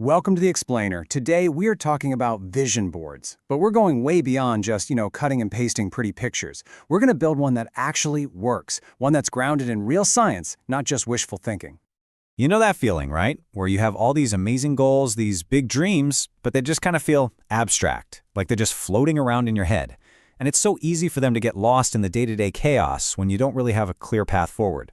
Welcome to the Explainer. Today we are talking about vision boards, but we're going way beyond just, cutting and pasting pretty pictures. We're going to build one that actually works, one that's grounded in real science, not just wishful thinking. You know that feeling, right? Where you have all these amazing goals, these big dreams, but they just kind of feel abstract, like they're just floating around in your head. And it's so easy for them to get lost in the day-to-day chaos when you don't really have a clear path forward.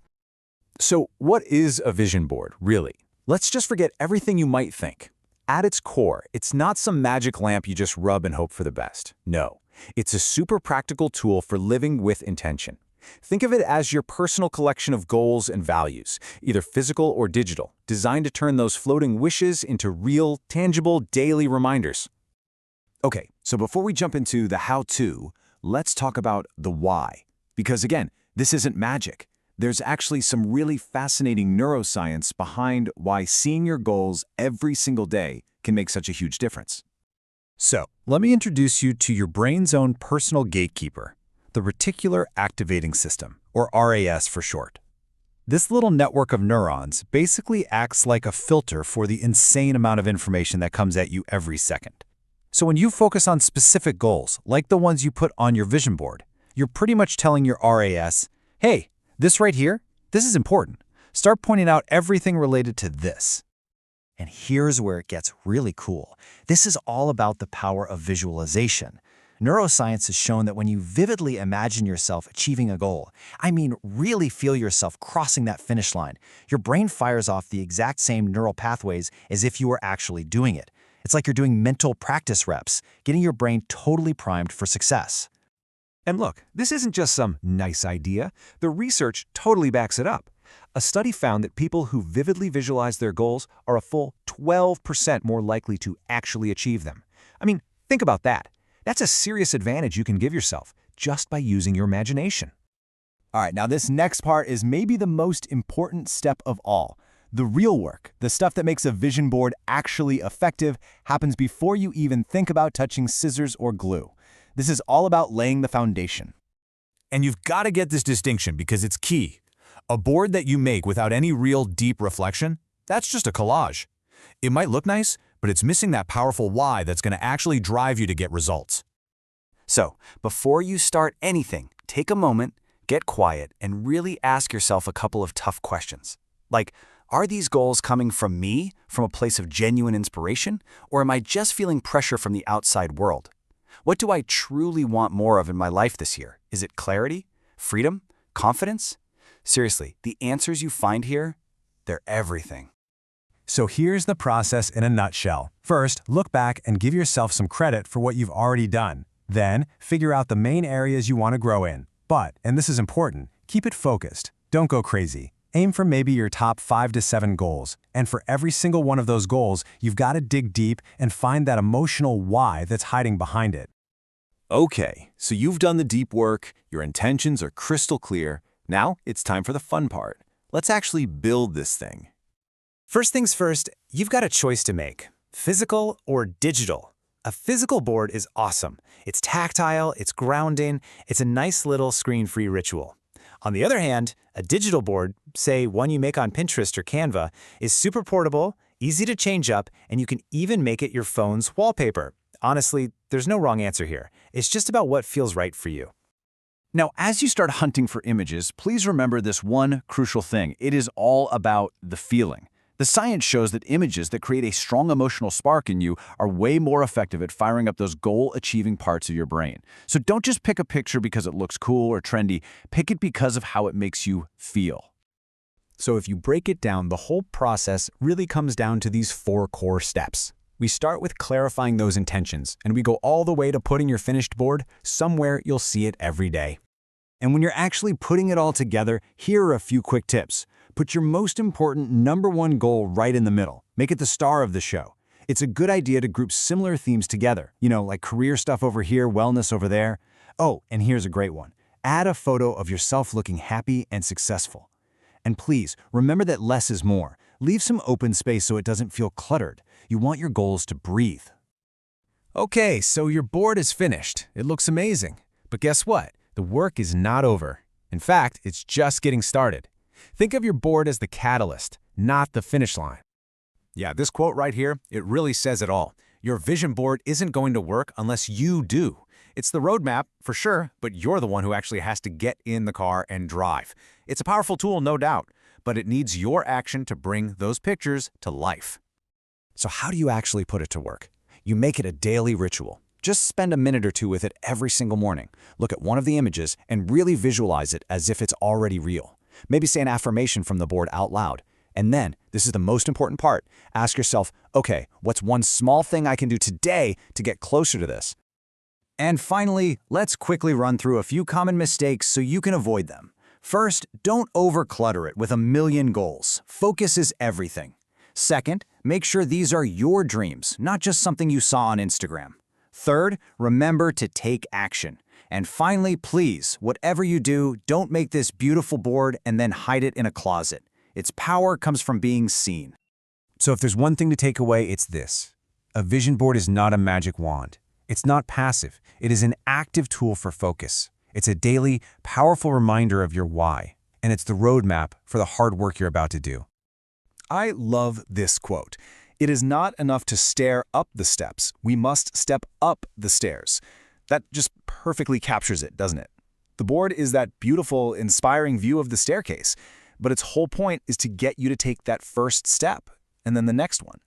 So what is a vision board, really? Let's just forget everything you might think. At its core, it's not some magic lamp you just rub and hope for the best. No, it's a super practical tool for living with intention. Think of it as your personal collection of goals and values, either physical or digital, designed to turn those floating wishes into real, tangible, daily reminders. Okay, so before we jump into the how-to, let's talk about the why. Because again, this isn't magic. There's actually some really fascinating neuroscience behind why seeing your goals every single day can make such a huge difference. So, let me introduce you to your brain's own personal gatekeeper, the reticular activating system, or RAS for short. This little network of neurons basically acts like a filter for the insane amount of information that comes at you every second. So when you focus on specific goals, like the ones you put on your vision board, you're pretty much telling your RAS, hey, this right here, this is important. Start pointing out everything related to this. And here's where it gets really cool. This is all about the power of visualization. Neuroscience has shown that when you vividly imagine yourself achieving a goal, I mean really feel yourself crossing that finish line, your brain fires off the exact same neural pathways as if you were actually doing it. It's like you're doing mental practice reps, getting your brain totally primed for success. And look, this isn't just some nice idea. The research totally backs it up. A study found that people who vividly visualize their goals are a full 12% more likely to actually achieve them. I mean, think about that. That's a serious advantage you can give yourself just by using your imagination. All right, now this next part is maybe the most important step of all. The real work, the stuff that makes a vision board actually effective, happens before you even think about touching scissors or glue. This is all about laying the foundation. And you've got to get this distinction because it's key. A board that you make without any real deep reflection, that's just a collage. It might look nice, but it's missing that powerful why that's going to actually drive you to get results. So, before you start anything, take a moment, get quiet, and really ask yourself a couple of tough questions. Like, are these goals coming from me, from a place of genuine inspiration, or am I just feeling pressure from the outside world? What do I truly want more of in my life this year? Is it clarity? Freedom? Confidence? Seriously, the answers you find here, they're everything. So here's the process in a nutshell. First, look back and give yourself some credit for what you've already done. Then, figure out the main areas you want to grow in. But, and this is important, keep it focused. Don't go crazy. Aim for maybe your top 5 to 7 goals. And for every single one of those goals, you've got to dig deep and find that emotional why that's hiding behind it. Okay, so you've done the deep work, your intentions are crystal clear. Now it's time for the fun part. Let's actually build this thing. First things first, you've got a choice to make, physical or digital. A physical board is awesome. It's tactile, it's grounding, it's a nice little screen-free ritual. On the other hand, a digital board, say one you make on Pinterest or Canva, is super portable, easy to change up, and you can even make it your phone's wallpaper. Honestly, there's no wrong answer here. It's just about what feels right for you. Now, as you start hunting for images, please remember this one crucial thing. It is all about the feeling. The science shows that images that create a strong emotional spark in you are way more effective at firing up those goal-achieving parts of your brain. So don't just pick a picture because it looks cool or trendy. Pick it because of how it makes you feel. So if you break it down, the whole process really comes down to these 4 core steps. We start with clarifying those intentions, and we go all the way to putting your finished board somewhere you'll see it every day. And when you're actually putting it all together, here are a few quick tips. Put your most important #1 goal right in the middle. Make it the star of the show. It's a good idea to group similar themes together, like career stuff over here, wellness over there. Oh, and here's a great one. Add a photo of yourself looking happy and successful. And please, remember that less is more. Leave some open space so it doesn't feel cluttered. You want your goals to breathe. Okay, so your board is finished. It looks amazing. But guess what? The work is not over. In fact, it's just getting started. Think of your board as the catalyst, not the finish line. Yeah, this quote right here, it really says it all. Your vision board isn't going to work unless you do. It's the roadmap, for sure, but you're the one who actually has to get in the car and drive. It's a powerful tool, no doubt, but it needs your action to bring those pictures to life. So how do you actually put it to work? You make it a daily ritual. Just spend a minute or two with it every single morning. Look at one of the images and really visualize it as if it's already real. Maybe say an affirmation from the board out loud. And then, this is the most important part, ask yourself, okay, what's one small thing I can do today to get closer to this? And finally, let's quickly run through a few common mistakes so you can avoid them. First, don't overclutter it with a million goals. Focus is everything. Second, make sure these are your dreams, not just something you saw on Instagram. Third, remember to take action. And finally, please, whatever you do, don't make this beautiful board and then hide it in a closet. Its power comes from being seen. So if there's one thing to take away, it's this. A vision board is not a magic wand. It's not passive. It is an active tool for focus. It's a daily, powerful reminder of your why, and it's the roadmap for the hard work you're about to do. I love this quote. It is not enough to stare up the steps. We must step up the stairs. That just perfectly captures it, doesn't it? The board is that beautiful, inspiring view of the staircase, but its whole point is to get you to take that first step, and then the next one.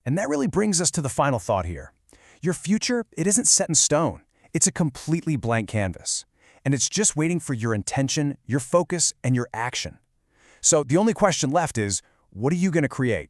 And that really brings us to the final thought here. Your future, it isn't set in stone. It's a completely blank canvas. And it's just waiting for your intention, your focus, and your action. So the only question left is, what are you going to create?